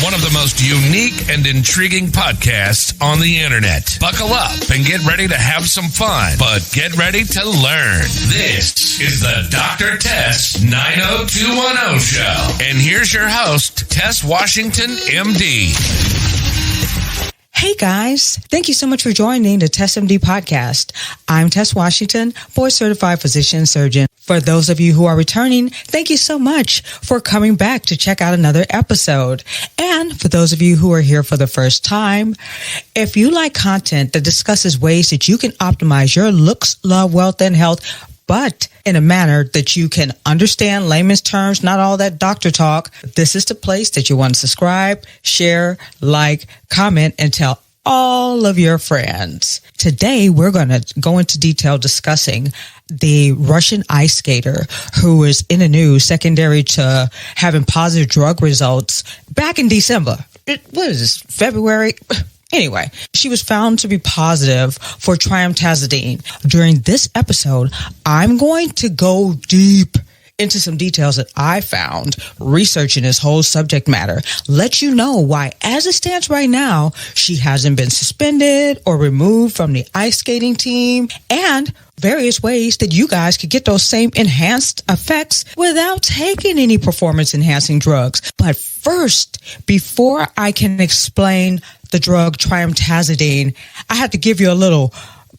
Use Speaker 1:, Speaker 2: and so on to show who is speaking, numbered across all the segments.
Speaker 1: one of the most unique and intriguing podcasts on the internet. Buckle up and get ready to have some fun, but get ready to learn. This is the Dr. Tess 90210 show. And here's your host, Tess Washington, MD.
Speaker 2: Hey guys, thank you so much for joining the TessMD podcast. I'm Tess Washington, board certified physician surgeon. For those of you who are returning, thank you so much for coming back to check out another episode. And for those of you who are here for the first time, if you like content that discusses ways that you can optimize your looks, love, wealth, and health, but in a manner that you can understand layman's terms, not all that doctor talk, this is the place that you want to subscribe, share, like, comment, and tell all of your friends. Today, we're going to go into detail discussing the Russian ice skater who is in the news secondary to having positive drug results back in December. What is this, February? Anyway, she was found to be positive for Trimetazidine. During this episode, I'm going to go deep into some details that I found researching this whole subject matter. Let you know why, as it stands right now, she hasn't been suspended or removed from the ice skating team, and various ways that you guys could get those same enhanced effects without taking any performance-enhancing drugs. But first, before I can explain the drug Trimetazidine, I have to give you a little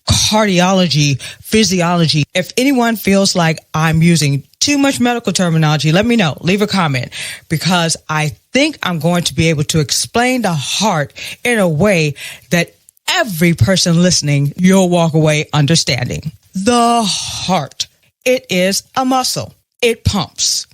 Speaker 2: cardiology physiology. If anyone feels like I'm using too much medical terminology, let me know. Leave a comment, because I think I'm going to be able to explain the heart in a way that every person listening, you'll walk away understanding. The heart. It is a muscle. It pumps.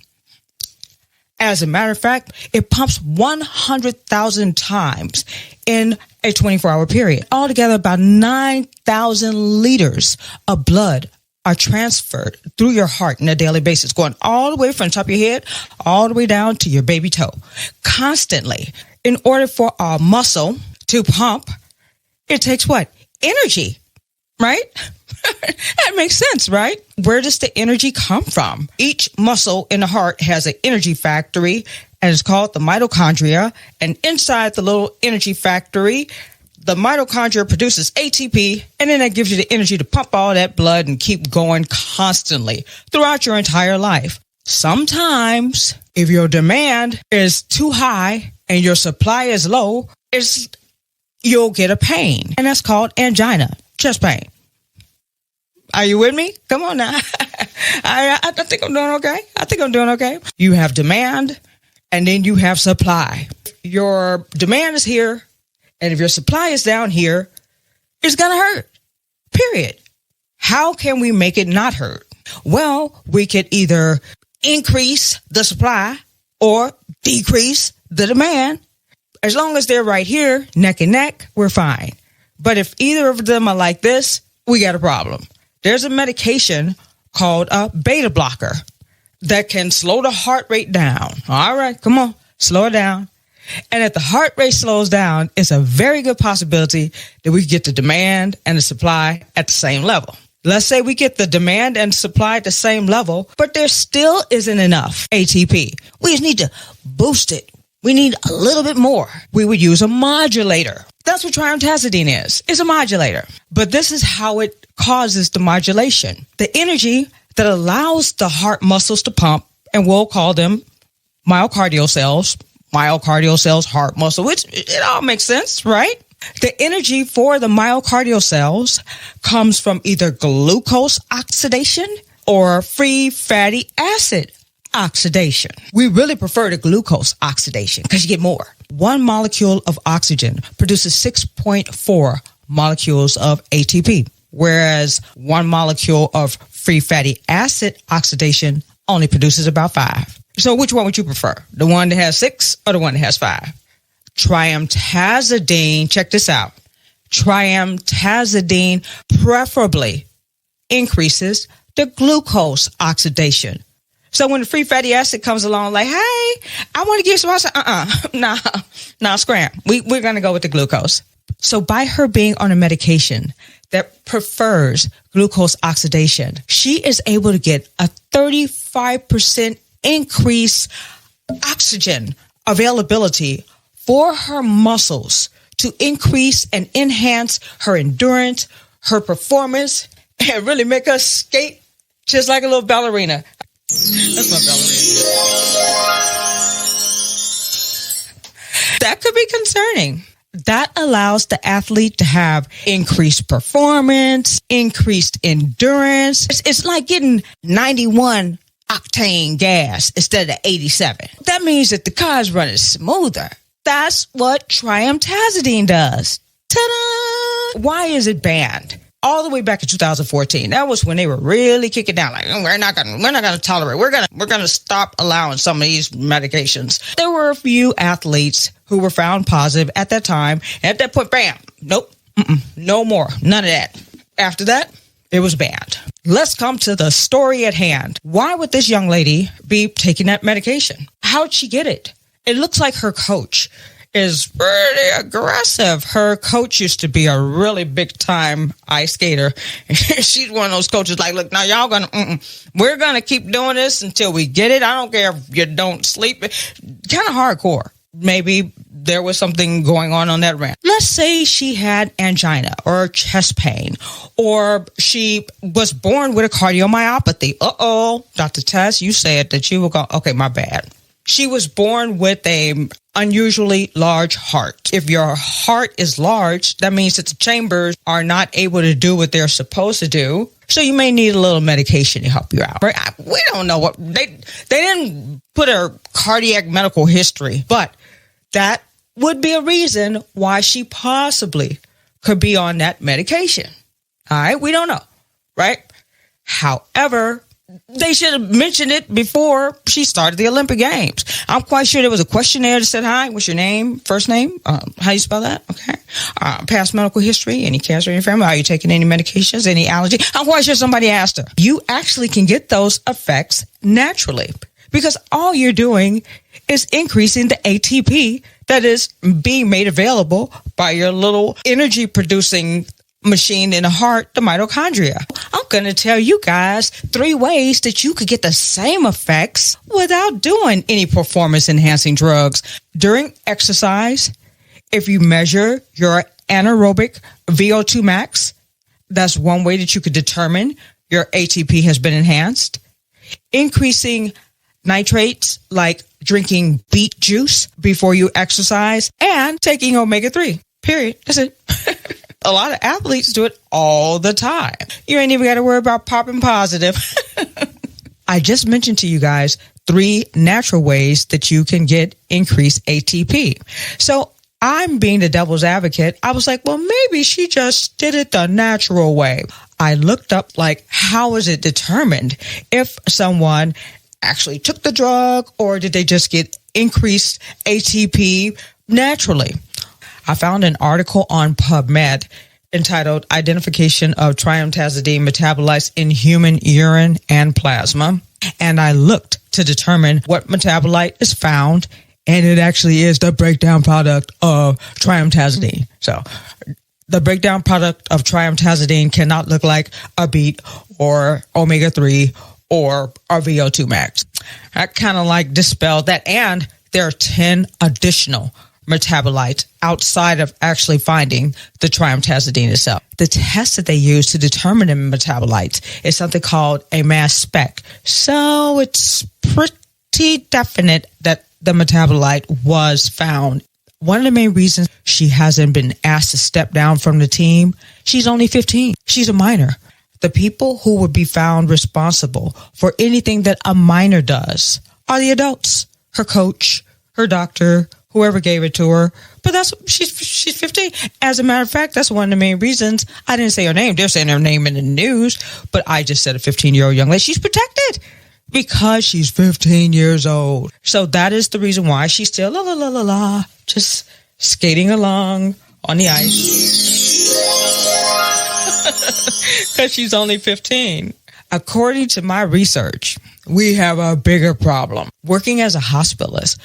Speaker 2: As a matter of fact, it pumps 100,000 times in a 24-hour period. Altogether, about 9,000 liters of blood are transferred through your heart on a daily basis, going all the way from the top of your head, all the way down to your baby toe, constantly. In order for our muscle to pump, it takes what? Energy, right? That makes sense, right? Where does the energy come from? Each muscle in the heart has an energy factory, and it's called the mitochondria. And inside the little energy factory, the mitochondria produces ATP, and then that gives you the energy to pump all that blood and keep going constantly throughout your entire life. Sometimes, if your demand is too high and your supply is low, you'll get a pain, and that's called angina, chest pain. Are you with me? Come on now. I think I'm doing okay. You have demand, and then you have supply. Your demand is here, and if your supply is down here, it's going to hurt, period. How can we make it not hurt? Well, we could either increase the supply or decrease the demand. As long as they're right here, neck and neck, we're fine. But if either of them are like this, we got a problem. There's a medication called a beta blocker that can slow the heart rate down. All right, come on, slow it down. And if the heart rate slows down, it's a very good possibility that we get the demand and the supply at the same level. Let's say we get the demand and supply at the same level, but there still isn't enough ATP. We just need to boost it. We need a little bit more. We would use a modulator. That's what Trimetazidine is. It's a modulator. But this is how it causes the modulation. The energy that allows the heart muscles to pump, and we'll call them myocardial cells, heart muscle, which it all makes sense, right? The energy for the myocardial cells comes from either glucose oxidation or free fatty acid oxidation. We really prefer the glucose oxidation because you get more. One molecule of oxygen produces 6.4 molecules of ATP, whereas one molecule of free fatty acid oxidation only produces about 5. So which one would you prefer? The one that has 6 or the one that has 5? Trimetazidine, check this out. Trimetazidine preferably increases the glucose oxidation. So when the free fatty acid comes along, like, hey, I want to give some, I say, nah, scram. We're going to go with the glucose. So by her being on a medication that prefers glucose oxidation, she is able to get a 35% increase oxygen availability for her muscles to increase and enhance her endurance, her performance, and really make her skate just like a little ballerina. That's my ballerina. That could be concerning. That allows the athlete to have increased performance, increased endurance. It's like getting 91 octane gas instead of 87. That means that the car's running smoother. That's what Trimetazidine does. Ta-da! Why is it banned? All the way back in 2014. That was when they were really kicking down. Like, we're not gonna tolerate. We're gonna stop allowing some of these medications. There were a few athletes who were found positive at that time. And at that point, bam, nope, no more, none of that. After that, it was banned. Let's come to the story at hand. Why would this young lady be taking that medication? How'd she get it? It looks like her coach is pretty aggressive. Her coach used to be a really big time ice skater. She's one of those coaches like, look, now y'all we're going to keep doing this until we get it. I don't care if you don't sleep. Kind of hardcore. Maybe there was something going on that rant. Let's say she had angina or chest pain, or she was born with a cardiomyopathy. Uh-oh, Dr. Tess, you said that you were going, okay, my bad. She was born with a unusually large heart. If your heart is large, that means that the chambers are not able to do what they're supposed to do. So you may need a little medication to help you out. Right? We don't know what they didn't put a cardiac medical history, but that would be a reason why she possibly could be on that medication. All right, we don't know, right? However, they should have mentioned it before she started the Olympic Games. I'm quite sure there was a questionnaire that said, hi, what's your name, first name? How you spell that? Okay. Past medical history, any cancer in your family? Are you taking any medications, any allergy? I'm quite sure somebody asked her. You actually can get those effects naturally because all you're doing is increasing the ATP that is being made available by your little energy producing machine in the heart, the mitochondria. I'm going to tell you guys 3 ways that you could get the same effects without doing any performance enhancing drugs. During exercise, if you measure your anaerobic VO2 max, that's one way that you could determine your ATP has been enhanced. Increasing nitrates like drinking beet juice before you exercise and taking omega-3. Period. That's it. A lot of athletes do it all the time. You ain't even got to worry about popping positive. I just mentioned to you guys 3 natural ways that you can get increased ATP. So I'm being the devil's advocate. I was like, well, maybe she just did it the natural way. I looked up, like, how is it determined if someone actually took the drug or did they just get increased ATP naturally? I found an article on PubMed entitled Identification of Trimetazidine Metabolites in Human Urine and Plasma. And I looked to determine what metabolite is found, and it actually is the breakdown product of trimetazidine. So the breakdown product of trimetazidine cannot look like a beet or omega-3 or VO2 max. I kind of like dispelled that. And there are 10 additional metabolites outside of actually finding the trimetazidine itself. The test that they use to determine the metabolites is something called a mass spec. So it's pretty definite that the metabolite was found. One of the main reasons she hasn't been asked to step down from the team, she's only 15. She's a minor. The people who would be found responsible for anything that a minor does are the adults, her coach, her doctor, whoever gave it to her. But she's 15. As a matter of fact, that's one of the main reasons I didn't say her name. They're saying her name in the news, but I just said a 15-year-old young lady. She's protected because she's 15 years old. So that is the reason why she's still just skating along on the ice. Because she's only 15. According to my research, we have a bigger problem. Working as a hospitalist,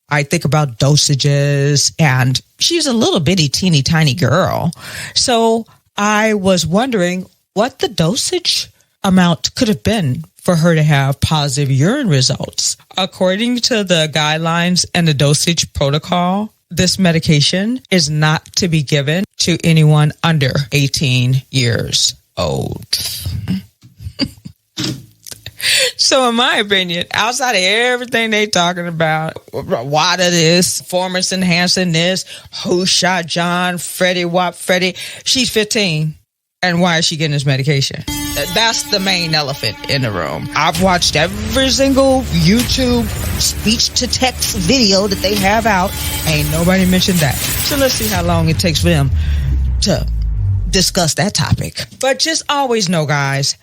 Speaker 2: I think about dosages, and she's a little bitty, teeny tiny girl. So I was wondering what the dosage amount could have been for her to have positive urine results. According to the guidelines and the dosage protocol, this medication is not to be given to anyone under 18 years old. So in my opinion, outside of everything they talking about, WADA this, performance enhancing this, who shot John, Freddie, Wap, Freddie, she's 15. And why is she getting this medication? That's the main elephant in the room. I've watched every single YouTube speech-to-text video that they have out. Ain't nobody mentioned that. So let's see how long it takes for them to discuss that topic. But just always know, guys,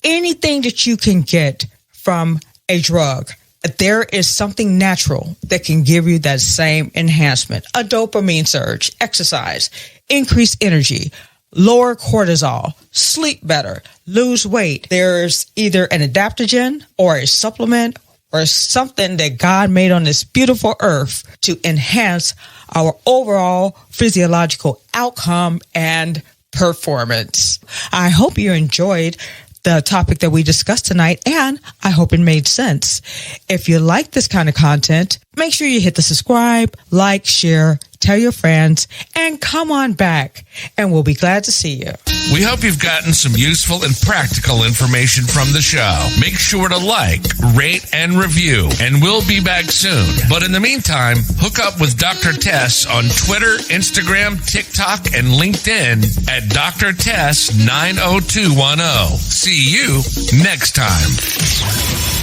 Speaker 2: anything that you can get from a drug, there is something natural that can give you that same enhancement. A dopamine surge, exercise, increased energy, lower cortisol, sleep better, lose weight. There's either an adaptogen or a supplement or something that God made on this beautiful earth to enhance our overall physiological outcome and performance. I hope you enjoyed the topic that we discussed tonight, and I hope it made sense. If you like this kind of content, make sure you hit the subscribe, like, share, tell your friends, and come on back, and we'll be glad to see you.
Speaker 1: We hope you've gotten some useful and practical information from the show. Make sure to like, rate, and review, and we'll be back soon. But in the meantime, hook up with Dr. Tess on Twitter, Instagram, TikTok, and LinkedIn at Dr. Tess 90210. See you next time.